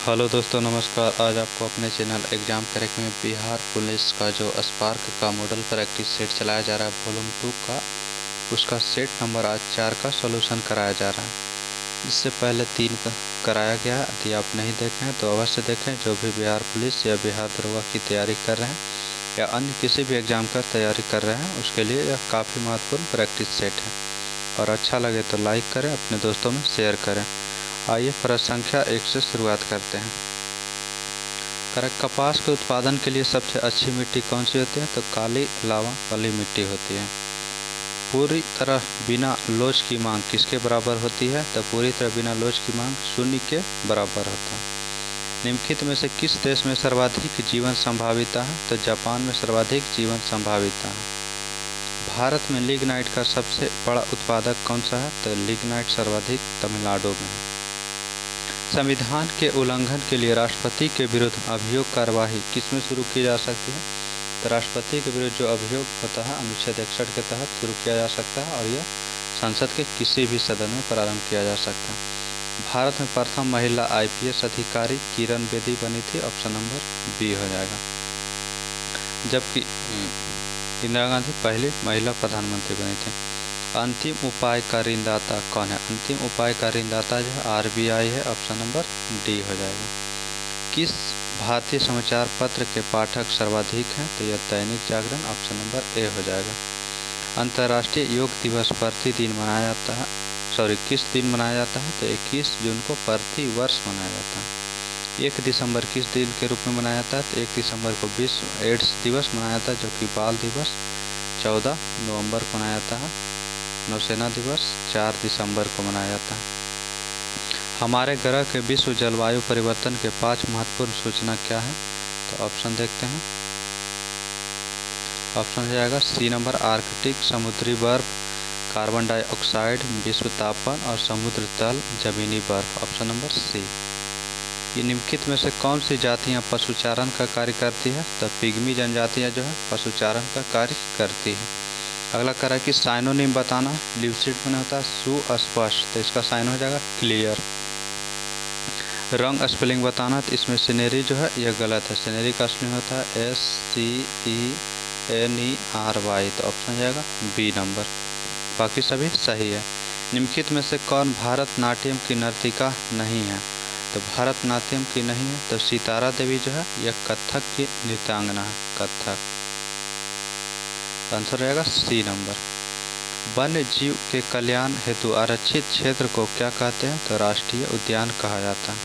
Hello दोस्तों, नमस्कार। आज आपको अपने चैनल एग्जाम क्रैक में बिहार पुलिस का जो स्पार्क का मॉडल प्रैक्टिस सेट चलाया जा रहा है वॉल्यूम 2 का, उसका सेट नंबर आज 4 का सॉल्यूशन कराया जा रहा है। इससे पहले 3 का कराया गया है। यदि आप नहीं देखें हैं तो अवश्य देखें। जो भी बिहार पुलिस या बिहार दरोगा की तैयारी कर रहे हैं या अन्य किसी भी एग्ज़ाम का तैयारी कर रहे हैं उसके लिए यह काफ़ी महत्वपूर्ण प्रैक्टिस सेट है। और अच्छा लगे तो लाइक करें, अपने दोस्तों में शेयर करें। आइए प्रश्न संख्या 1 से शुरुआत करते हैं। कपास के उत्पादन के लिए सबसे अच्छी मिट्टी कौन सी होती है? तो काली लावा वाली मिट्टी होती है। पूरी तरह बिना लोच की मांग किसके बराबर होती है? तो पूरी तरह बिना लोच की मांग 0 के बराबर होता है। निम्नलिखित में से किस देश में सर्वाधिक जीवन संभाविता है? तो जापान में सर्वाधिक जीवन संभाविता है। भारत में लिग्नाइट का सबसे बड़ा उत्पादक कौन सा है? तो लिग्नाइट सर्वाधिक तमिलनाडु में है। संविधान के उल्लंघन के लिए राष्ट्रपति के विरुद्ध अभियोग कार्यवाही किसमें शुरू की जा सकती है? तो राष्ट्रपति के विरुद्ध जो अभियोग होता है अनुच्छेद 61 के तहत शुरू किया जा सकता है और यह संसद के किसी भी सदन में प्रारंभ किया जा सकता है। भारत में प्रथम महिला IPS अधिकारी किरण बेदी बनी थी। ऑप्शन नंबर बी हो जाएगा। जबकि इंदिरा गांधी पहली महिला प्रधानमंत्री बनी थी। अंतिम उपाय का ऋणदाता कौन है? अंतिम उपाय का ऋणदाता जो है RBI है। ऑप्शन नंबर डी हो जाएगा। किस भारतीय समाचार पत्र के पाठक सर्वाधिक हैं? तो यह Dainik Jagran. Option number A हो जाएगा। अंतर्राष्ट्रीय योग दिवस प्रतिदिन मनाया जाता है, किस दिन मनाया जाता है? तो 21 जून को प्रति वर्ष मनाया जाता है। 1 दिसंबर किस दिन के रूप में मनाया जाता है? तो 1 दिसंबर को विश्व एड्स दिवस मनाया जाता है, जो कि बाल दिवस 14 नवंबर को मनाया जाता है। नौसेना दिवस 4 दिसंबर को मनाया जाता है। हमारे ग्रह के विश्व जलवायु परिवर्तन के 5 महत्वपूर्ण सूचना क्या है? तो ऑप्शन देखते हैं। ऑप्शन हो जाएगा सी नंबर आर्कटिक समुद्री बर्फ, कार्बन डाइऑक्साइड, विश्व तापमान और समुद्र तल जमीनी बर्फ। Option number C. ये निम्नलिखित में से कौन सी जातियाँ पशुचारण का कार्य करती है? तो पिग्मी जनजातियाँ जो है पशुचारण का कार्य करती है। अगला कह रहा है कि साइनोनिम बताना। ल्यूसिड में होता है सुस्पष्ट, तो इसका साइन हो जाएगा क्लियर। रंग स्पेलिंग बताना, तो इसमें सिनेरी जो है यह गलत है। सिनेरी का स्पेलिंग होता है SCENERY, तो ऑप्शन हो जाएगा बी नंबर। बाकी सभी सही है। निम्नलिखित में से कौन भारतनाट्यम की नर्तिका नहीं है? तो भारतनाट्यम की नहीं है तो सितारा देवी जो है यह कथक की नृत्यांगना है। कथक। आंसर रहेगा सी नंबर। वन्य जीव के कल्याण हेतु आरक्षित क्षेत्र को क्या कहते हैं? तो राष्ट्रीय उद्यान कहा जाता है।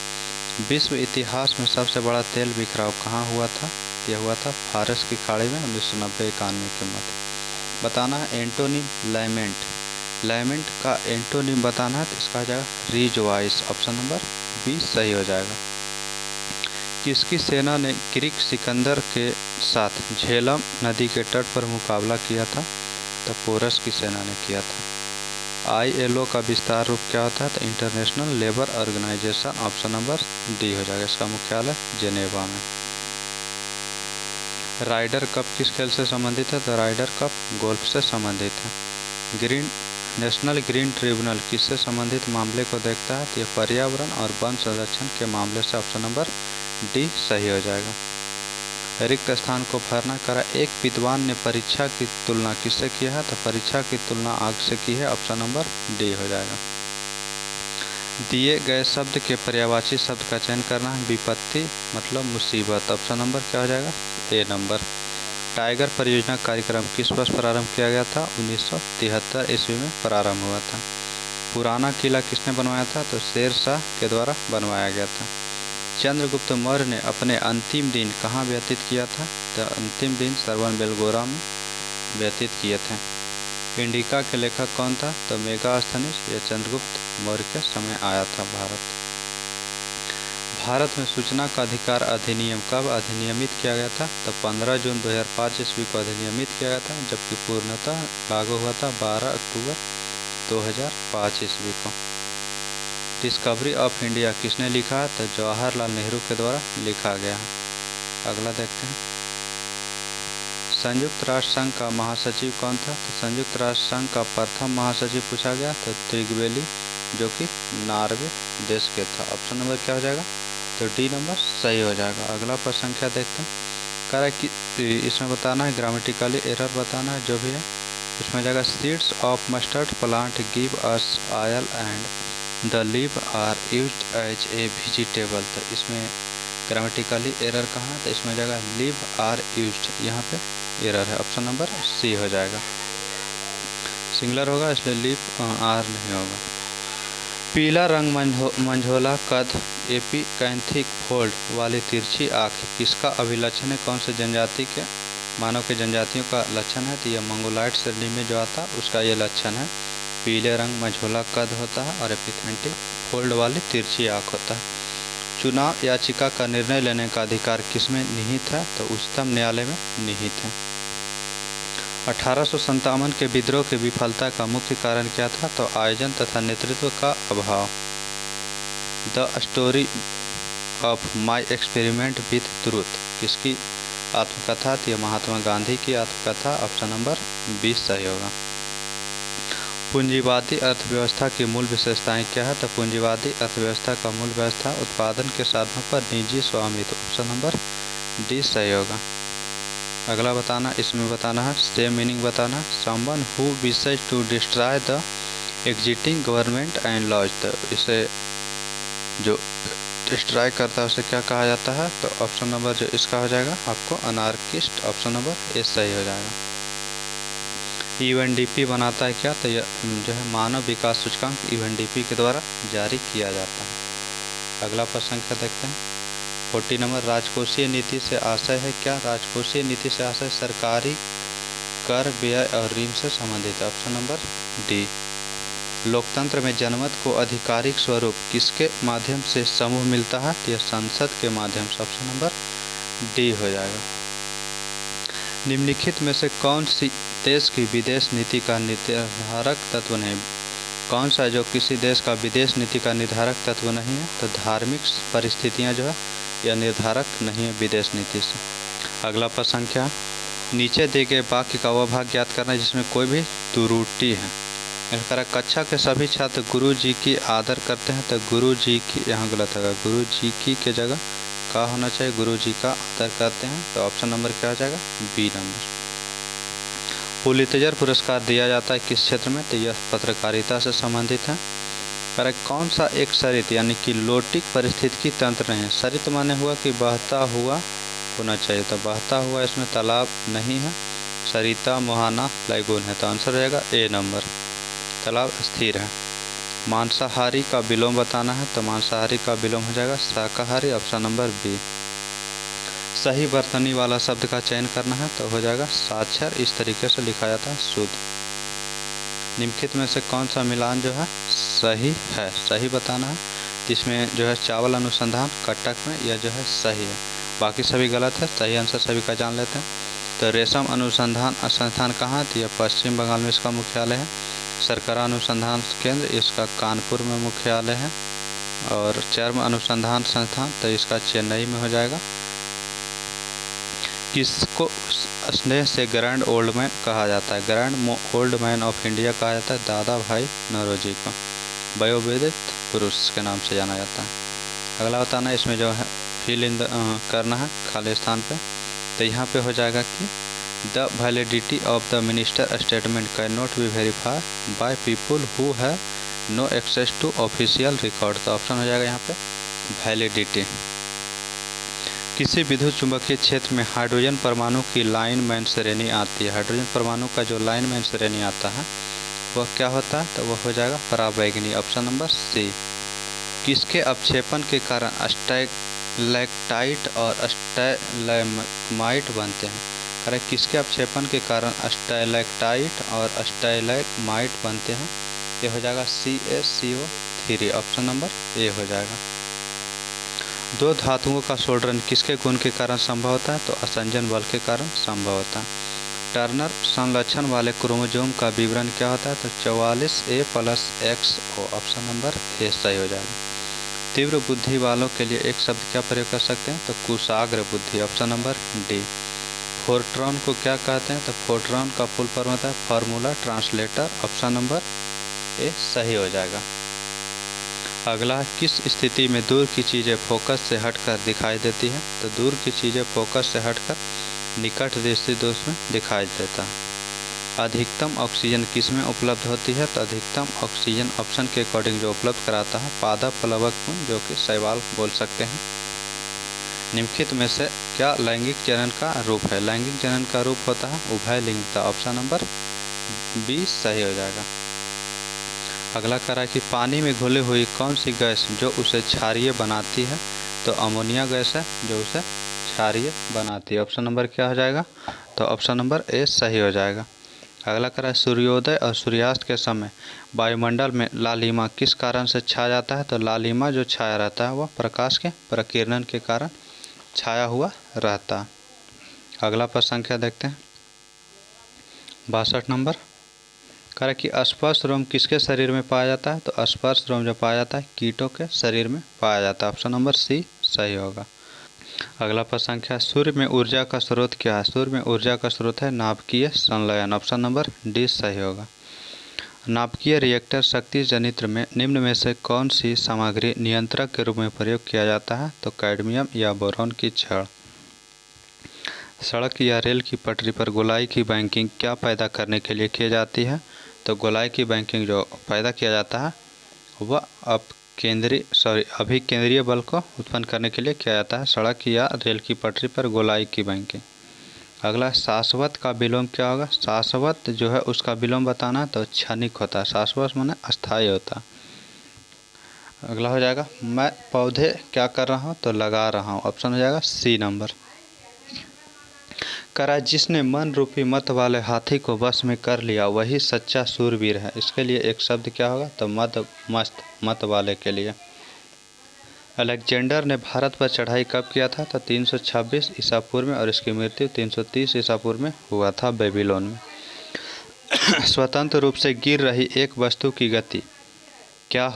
विश्व इतिहास में सबसे बड़ा तेल बिखराव कहाँ हुआ था? यह हुआ था फारस की खाड़ी में 1990-91 के मध्य। बताना है एंटोनिम लैमेंट। लैमेंट का एंटोनिम बताना है, तो इसका हो जाएगा रिजवाइस। ऑप्शन नंबर बी सही हो जाएगा। किसकी सेना ने ग्रीक सिकंदर के साथ झेलम नदी के तट पर मुकाबला किया था? तो पोरस की सेना ने किया था। ILO का विस्तार रूप क्या होता है? तो international labour organisation. Option number D हो जाएगा। इसका मुख्यालय जेनेवा में। राइडर कप किस खेल से संबंधित है? तो राइडर कप गोल्फ से संबंधित है। नेशनल ग्रीन ट्रिब्यूनल किससे संबंधित मामले को देखता है? तो यह पर्यावरण और वन संरक्षण के मामले से। ऑप्शन नंबर डी सही हो जाएगा। रिक्त स्थान को भरना करा। एक विद्वान ने परीक्षा की तुलना किससे किया है? तो परीक्षा की तुलना आग से की है। ऑप्शन नंबर डी हो जाएगा। दिए गए शब्द के पर्यायवाची शब्द का चयन करना है। विपत्ति मतलब मुसीबत। ऑप्शन नंबर क्या हो जाएगा? ए नंबर। टाइगर परियोजना कार्यक्रम किस वर्ष प्रारंभ किया गया था? 1973 ईस्वी में प्रारंभ हुआ था। पुराना किला किसने बनवाया था? तो शेर शाह के द्वारा बनवाया गया था। चंद्रगुप्त मौर्य ने अपने अंतिम दिन कहाँ व्यतीत किया था? तो अंतिम दिन श्रवणबेलगोला में व्यतीत किए थे। इंडिका के लेखक कौन था? तो मेगास्थनीज। यह चंद्रगुप्त मौर्य के समय आया था भारत में सूचना का अधिकार अधिनियम कब अधिनियमित किया गया था? तो 15 जून 2005 ईस्वी को अधिनियमित किया गया था, जबकि पूर्णतः लागू हुआ था 12 अक्टूबर 2005 ईस्वी को। डिस्कवरी ऑफ इंडिया किसने लिखा है? तो जवाहरलाल नेहरू के द्वारा लिखा गया है। अगला देखते हैं। संयुक्त राष्ट्र संघ का महासचिव कौन था? तो संयुक्त राष्ट्र संघ का प्रथम महासचिव पूछा गया तो त्रिगवेली, जो कि नॉर्वे देश के था। ऑप्शन नंबर क्या हो जाएगा? तो डी नंबर सही हो जाएगा। अगला प्रश्न संख्या देखते हैं। कह रहा है कि इसमें बताना है ग्रामेटिकली एरर बताना है जो भी है। इसमें जाएगा seeds of mustard plant give us oil and the leave are used as a vegetable. तो इसमें ग्रामेटिकली एरर कहाँ है, तो इसमें जाएगा लीव आर यूज्ड, यहाँ पे एरर है। ऑप्शन नंबर सी हो जाएगा। सिंगुलर होगा इसलिए लीव आर नहीं होगा। पीला रंग मंझोला कद एपिकैंथिक फोल्ड वाली तिरछी आँख किसका अभिलक्षण है, कौन से जनजाति के मानव के जनजातियों का लक्षण है, तो यह मंगोलाइट श्रेणी में जो आता है उसका ये लक्षण है। पीले रंग मंझोला कद होता है और एपिकैंथिक फोल्ड वाली तिरछी आँख होता है। चुनाव याचिका का निर्णय लेने का अधिकार किसमें निहित है, तो उच्चतम न्यायालय में निहित है। 1857 के विद्रोह की विफलता का मुख्य कारण क्या था, तो आयोजन तथा नेतृत्व का अभाव। The story of my experiment with truth किसकी आत्मकथा थी, महात्मा गांधी की आत्मकथा। ऑप्शन नंबर 20 सही होगा। पूंजीवादी अर्थव्यवस्था की मूल विशेषताएं क्या है, तो पूंजीवादी अर्थव्यवस्था का मूल व्यवस्था उत्पादन के साधनों पर निजी स्वामित्व। ऑप्शन नंबर डी सही होगा। अगला बताना, इसमें बताना है सेम मीनिंग बताना। Someone who wishes to destroy the existing government and laws. तो इसे जो डिस्ट्रॉय करता है उसे क्या कहा जाता है, तो ऑप्शन नंबर जो इसका हो जाएगा आपको अनार्किस्ट। ऑप्शन नंबर ए सही हो जाएगा। यूएनडीपी बनाता है क्या, तो यह जो है मानव विकास सूचकांक यूएनडीपी के द्वारा जारी किया जाता है। अगला प्रश्न संख्या देखते हैं। 40 नंबर, राजकोषीय नीति से आशय है क्या, राजकोषीय नीति से आशय सरकारी कर व्यय और ऋण से संबंधित। Option number D. लोकतंत्र में जनमत को आधिकारिक स्वरूप किसके माध्यम से समूह मिलता है, यह संसद के माध्यम से। ऑप्शन नंबर डी हो जाएगा। निम्नलिखित में से कौन सी देश की विदेश नीति का निर्धारक तत्व नहीं, कौन सा जो किसी देश का विदेश नीति का निर्धारक तत्व नहीं है, तो धार्मिक परिस्थितियां जो है यह निर्धारक नहीं है विदेश नीति से। अगला प्रश्न संख्या, नीचे दिए गए वाक्य का वह भाग ज्ञात करना है जिसमें कोई भी त्रुटि है। इस तरह कक्षा के सभी छात्र गुरु जी की आदर करते हैं, तो गुरु जी की यहाँ गलत होगा, गुरु जी की के जगह का होना चाहिए, गुरु जी का आदर करते हैं। तो ऑप्शन नंबर क्या हो जाएगा, बी नंबर। पुलित्जर पुरस्कार दिया जाता है किस क्षेत्र में, तो यह पत्रकारिता से संबंधित है। पर कौन सा एक सरित यानी कि लोटिक पारिस्थितिकी तंत्र नहीं है। सरित माने हुआ कि बहता हुआ होना चाहिए, तो बहता हुआ इसमें तालाब नहीं है। सरिता मोहाना लैगून है, तो आंसर हो जाएगा ए नंबर, तालाब स्थिर है। मांसाहारी का विलोम बताना है, तो मांसाहारी का विलोम हो जाएगा शाकाहारी। Option number B. सही वर्तनी वाला शब्द का चयन करना है, तो हो जाएगा साक्षर। इस तरीके से लिखा जाता है शुद्ध। निम्नलिखित में से कौन सा मिलान जो है सही है, सही बताना है। इसमें जो है चावल अनुसंधान कटक में यह जो है सही है, बाकी सभी गलत है। सही आंसर सभी का जान लेते हैं। तो रेशम अनुसंधान संस्थान कहाँ है, तो यह पश्चिम बंगाल में इसका मुख्यालय है। सरकरा अनुसंधान केंद्र इसका कानपुर में मुख्यालय है। और चर्म अनुसंधान संस्थान तो इसका चेन्नई में हो जाएगा। किसको स्नेह से ग्रैंड ओल्ड मैन कहा जाता है, grand old man of India कहा जाता है दादा भाई नौरोजी को। वयोवृद्ध पुरुष के नाम से जाना जाता है। अगला बताना, इसमें जो है फिल इन करना है खाली स्थान पे। तो यहाँ पे हो जाएगा कि the validity of the minister statement can not be verified by people who have no access to official record. तो ऑप्शन हो जाएगा यहाँ पे वैलिडिटी। किसी विद्युत चुंबकीय क्षेत्र में हाइड्रोजन परमाणु की लाइनमैन श्रेणी आती है। हाइड्रोजन परमाणु का जो लाइनमैन श्रेणी आता है वह क्या होता है, तो वह हो जाएगा परावैंगनी। ऑप्शन नंबर सी। किसके अपक्षेपण के कारण स्टैलेक्टाइट और स्टैलेग्माइट बनते हैं। अरे किसके अपक्षेपण के कारण स्टैलेक्टाइट और स्टैलेग्माइट बनते हैं, ये हो जाएगा CaCO3। ऑप्शन नंबर ए हो जाएगा। दो धातुओं का सोल्डरन किसके गुण के कारण संभव होता है, तो असंजन बल के कारण संभव होता है। टर्नर संलक्षण वाले क्रोमोसोम का विवरण क्या होता है, तो 44A+XO। ऑप्शन नंबर ए सही हो जाएगा। तीव्र बुद्धि वालों के लिए एक शब्द क्या प्रयोग कर सकते हैं, तो कुशाग्र बुद्धि। Option number D. फोर्ट्रॉन को क्या कहते हैं, तो फोर्ट्रॉन का फुल फॉर्म होता है formula translator. Option number A सही हो जाएगा। अगला, किस स्थिति में दूर की चीज़ें फोकस से हटकर दिखाई देती है? तो दूर की चीज़ें फोकस से हटकर निकट दृष्टि दोष में दिखाई देता है। अधिकतम ऑक्सीजन किस में उपलब्ध होती है? तो अधिकतम ऑक्सीजन ऑप्शन के अकॉर्डिंग जो उपलब्ध कराता है पादप प्लवक पुंज, जो कि शैवाल बोल सकते हैं। निम्नलिखित में से क्या लैंगिक जनन का रूप है? लैंगिक जनन का रूप होता है उभय लिंगता। ऑप्शन नंबर 20 सही हो जाएगा। अगला कह रहा है कि पानी में घुली हुई कौन सी गैस जो उसे क्षारीय बनाती है? तो अमोनिया गैस है जो उसे क्षारीय बनाती है। ऑप्शन नंबर क्या हो जाएगा? तो ऑप्शन नंबर ए सही हो जाएगा। अगला कह रहा है सूर्योदय और सूर्यास्त के समय वायुमंडल में लालिमा किस कारण से छा जाता है? तो लालिमा जो छाया रहता है वह प्रकाश के प्रकीर्णन के कारण छाया हुआ रहता है। अगला प्रश्न संख्या देखते हैं 62 नंबर। कह रहा है कि स्पर्श रोम किसके शरीर में पाया जाता है? तो स्पर्श रोम जो पाया जाता है कीटों के शरीर में पाया जाता है। ऑप्शन नंबर सी सही होगा। अगला प्रश्न संख्या, सूर्य में ऊर्जा का स्रोत क्या है? सूर्य में ऊर्जा का स्रोत है नाभिकीय संलयन। ऑप्शन नंबर डी सही होगा। नाभिकीय रिएक्टर शक्ति जनित्र में निम्न में से कौन सी सामग्री नियंत्रक के रूप में प्रयोग किया जाता है? तो कैडमियम या बोरॉन की छड़। सड़क या रेल की पटरी पर गोलाई की बैंकिंग क्या पैदा करने के लिए की जाती है? तो गोलाई की बैंकिंग जो पैदा किया जाता है वह अभिकेंद्रीय बल को उत्पन्न करने के लिए किया जाता है सड़क या रेल की पटरी पर गोलाई की बैंकिंग। अगला, शाश्वत का विलोम क्या होगा? शाश्वत जो है उसका विलोम बताना, तो क्षणिक होता है। शाश्वत माने अस्थायी होता है। अगला हो जाएगा, मैं पौधे क्या कर रहा हूँ? तो लगा रहा हूँ। ऑप्शन हो जाएगा सी नंबर। करा, जिसने मन रूपी मत वाले हाथी को वश में कर लिया वही सच्चा सूरवीर है। इसके लिए एक शब्द क्या होगा? तो मत वाले के लिए। अलेक्जेंडर ने भारत पर चढ़ाई कब किया था? तो 326 ईसा पूर्व में और इसकी मृत्यु 330 ईसा पूर्व में हुआ था बेबीलोन में। स्वतंत्र रूप से गिर रही एक वस्तु की गति क्या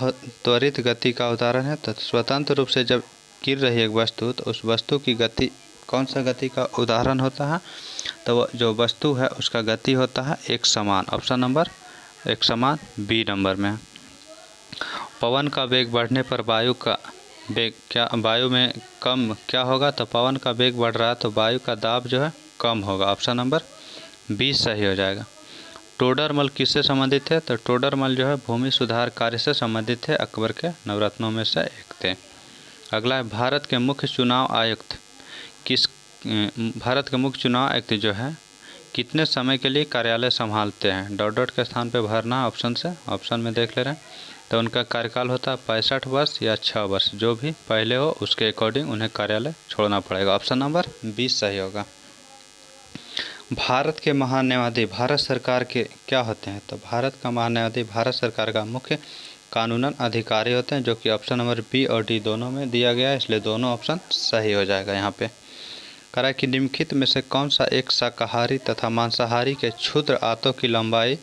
त्वरित गति का उदाहरण है? तो स्वतंत्र रूप से जब गिर रही एक वस्तु तो उस वस्तु की गति कौन सा गति का उदाहरण होता है? तो जो वस्तु है उसका गति होता है एक समान। ऑप्शन नंबर एक समान बी नंबर में। पवन का वेग बढ़ने पर वायु का वेग वायु में कम क्या होगा? तो पवन का वेग बढ़ रहा है तो वायु का दाब जो है कम होगा। ऑप्शन नंबर बी सही हो जाएगा। टोडरमल किससे संबंधित है? तो टोडरमल जो है भूमि सुधार कार्य से संबंधित है, अकबर के नवरत्नों में से एक थे। अगला है, भारत के मुख्य चुनाव आयुक्त जो है कितने समय के लिए कार्यालय संभालते हैं? डॉट के स्थान पे भरना ऑप्शन से, ऑप्शन में देख ले रहे हैं। तो उनका कार्यकाल होता है 65 वर्ष या 6 वर्ष, जो भी पहले हो उसके अकॉर्डिंग उन्हें कार्यालय छोड़ना पड़ेगा। ऑप्शन नंबर 20 सही होगा। भारत के महान्यायाधीश भारत सरकार के क्या होते हैं? तो भारत का महान्यायाधीश भारत सरकार का मुख्य कानूनन अधिकारी होते हैं, जो कि ऑप्शन नंबर बी और डी दोनों में दिया गया है, इसलिए दोनों ऑप्शन सही हो जाएगा। यहाँ पे कह रहा है कि निम्नलिखित में से कौन सा एक शाकाहारी तथा मांसाहारी के क्षुद्र आंतों की लंबाई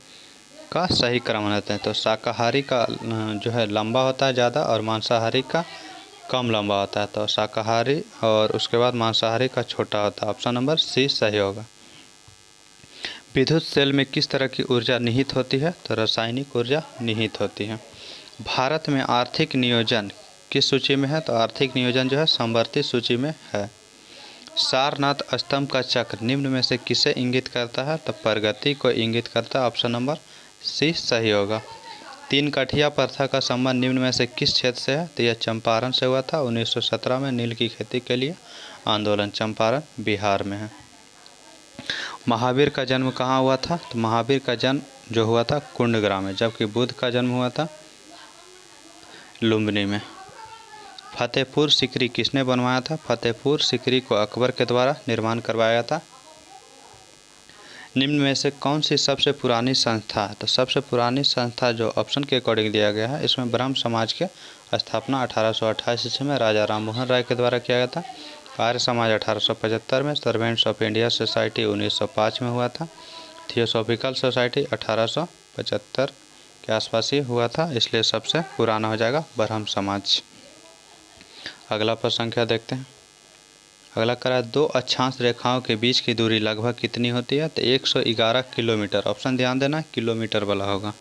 का सही क्रम होता है? तो शाकाहारी का जो है लंबा होता है ज़्यादा और मांसाहारी का कम लंबा होता है। तो शाकाहारी और उसके बाद मांसाहारी का छोटा होता है। ऑप्शन नंबर सी सही होगा। विद्युत सेल में किस तरह की ऊर्जा निहित होती है? तो रासायनिक ऊर्जा निहित होती है। भारत में आर्थिक नियोजन किस सूची में है? तो आर्थिक नियोजन जो है संवर्ती सूची में है। सारनाथ स्तंभ का चक्र निम्न में से किसे इंगित करता है? तो प्रगति को इंगित करता है। ऑप्शन नंबर सी सही होगा। 3 कठिया प्रथा का संबंध निम्न में से किस क्षेत्र से है? तो यह चंपारण से हुआ था। 1917 में नील की खेती के लिए आंदोलन चंपारण बिहार में है। महावीर का जन्म कहाँ हुआ था? तो महावीर का जन्म जो हुआ था कुंडग्राम में, जबकि बुद्ध का जन्म हुआ था लुम्बिनी में। फतेहपुर सिकरी किसने बनवाया था? फतेहपुर सिकरी को अकबर के द्वारा निर्माण करवाया था। निम्न में से कौन सी सबसे पुरानी संस्था? तो सबसे पुरानी संस्था जो ऑप्शन के अकॉर्डिंग दिया गया है इसमें ब्रह्म समाज के स्थापना 1828 ईस्वी में राजा राम मोहन राय के द्वारा किया गया था। आर्य समाज 1875 में, सर्वेंट्स ऑफ इंडिया सोसाइटी 1905 में हुआ था। थियोसॉफिकल सोसाइटी 1875 के आसपास ही हुआ था, इसलिए सबसे पुराना हो जाएगा ब्रह्म समाज। अगला प्रश्न संख्या देखते हैं। अगला करा, 2 अक्षांश रेखाओं के बीच की दूरी लगभग कितनी होती है? तो 111 किलोमीटर। ऑप्शन ध्यान देना किलोमीटर वाला होगा।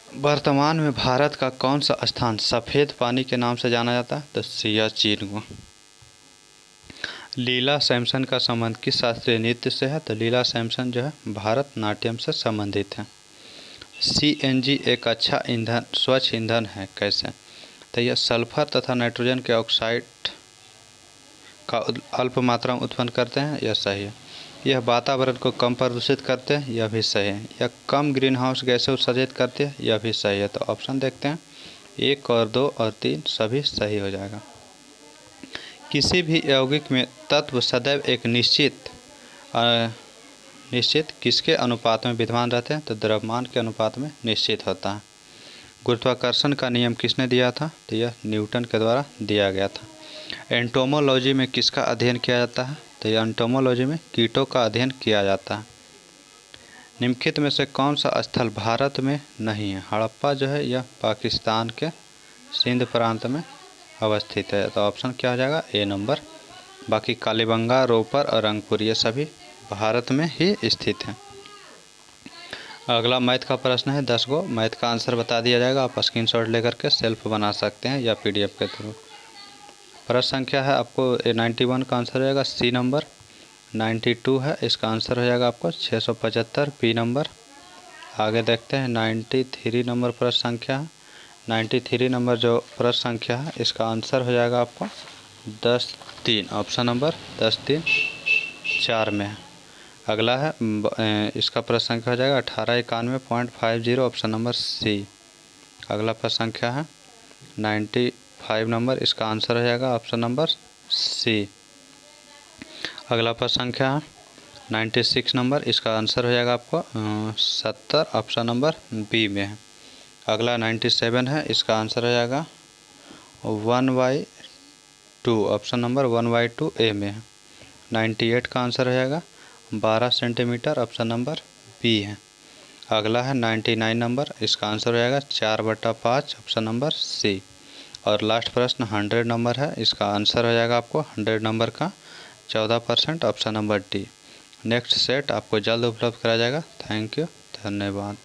वर्तमान में भारत का कौन सा स्थान सफ़ेद पानी के नाम से जाना जाता है? तो सियाचिन को। लीला सैमसन का संबंध किस शास्त्रीय नृत्य से है? तो लीला सैमसन जो है भारतनाट्यम से संबंधित है। सीएनजी एक अच्छा ईंधन, स्वच्छ ईंधन है, कैसे? तो यह सल्फर तथा नाइट्रोजन के ऑक्साइड का अल्प मात्रा में उत्पन्न करते हैं, यह सही है। यह वातावरण को कम प्रदूषित करते हैं, यह भी सही है। यह कम ग्रीन हाउस गैसें उत्सर्जित करते हैं, यह भी सही है। तो ऑप्शन देखते हैं, 1 और 2 और 3 सभी सही हो जाएगा। किसी भी यौगिक में तत्व सदैव एक निश्चित किसके अनुपात में विद्यमान रहते हैं? तो द्रव्यमान के अनुपात में निश्चित होता है। गुरुत्वाकर्षण का नियम किसने दिया था? तो यह न्यूटन के द्वारा दिया गया था। एंटोमोलॉजी में किसका अध्ययन किया जाता है? तो यह एंटोमोलॉजी में कीटों का अध्ययन किया जाता है। निम्नलिखित में से कौन सा स्थल भारत में नहीं है? हड़प्पा जो है यह पाकिस्तान के सिंध प्रांत में अवस्थित है। तो ऑप्शन क्या हो जाएगा? ए नंबर। बाकी कालीबंगा, रोपर और रंगपुर ये सभी भारत में ही स्थित हैं। अगला मैथ का प्रश्न है 10 गो। मैथ का आंसर बता दिया जाएगा, आप स्क्रीनशॉट लेकर के सेल्फ बना सकते हैं या पीडीएफ के थ्रू। प्रश्न संख्या है आपको 91 का आंसर हो जाएगा सी नंबर। 92 है, इसका आंसर हो जाएगा आपको 675 बी नंबर। आगे देखते हैं 93 नंबर प्रश्न संख्या है। 93 नंबर जो प्रश्न संख्या है इसका आंसर हो जाएगा आपको 10-3, ऑप्शन नंबर 10-3 4 में है। अगला है इसका प्रश्न संख्या हो जाएगा 1891.50, ऑप्शन नंबर सी। अगला प्रश्न संख्या है 95 नंबर, इसका आंसर हो जाएगा ऑप्शन नंबर सी। अगला प्रश्न संख्या है 96 नंबर, इसका आंसर हो जाएगा आपको 70, ऑप्शन नंबर बी में है। अगला 97 है, इसका आंसर हो जाएगा 1/2, ऑप्शन नंबर 1/2 ए में है। 98 का आंसर हो जाएगा 12 सेंटीमीटर, ऑप्शन नंबर बी है। अगला है 99 नंबर, इसका आंसर हो जाएगा 4/5, ऑप्शन नंबर सी। और लास्ट प्रश्न 100 नंबर है, इसका आंसर हो जाएगा आपको 100 नंबर का 14%, option number D. Next set आपको जल्द उपलब्ध कराया जाएगा। थैंक यू, धन्यवाद।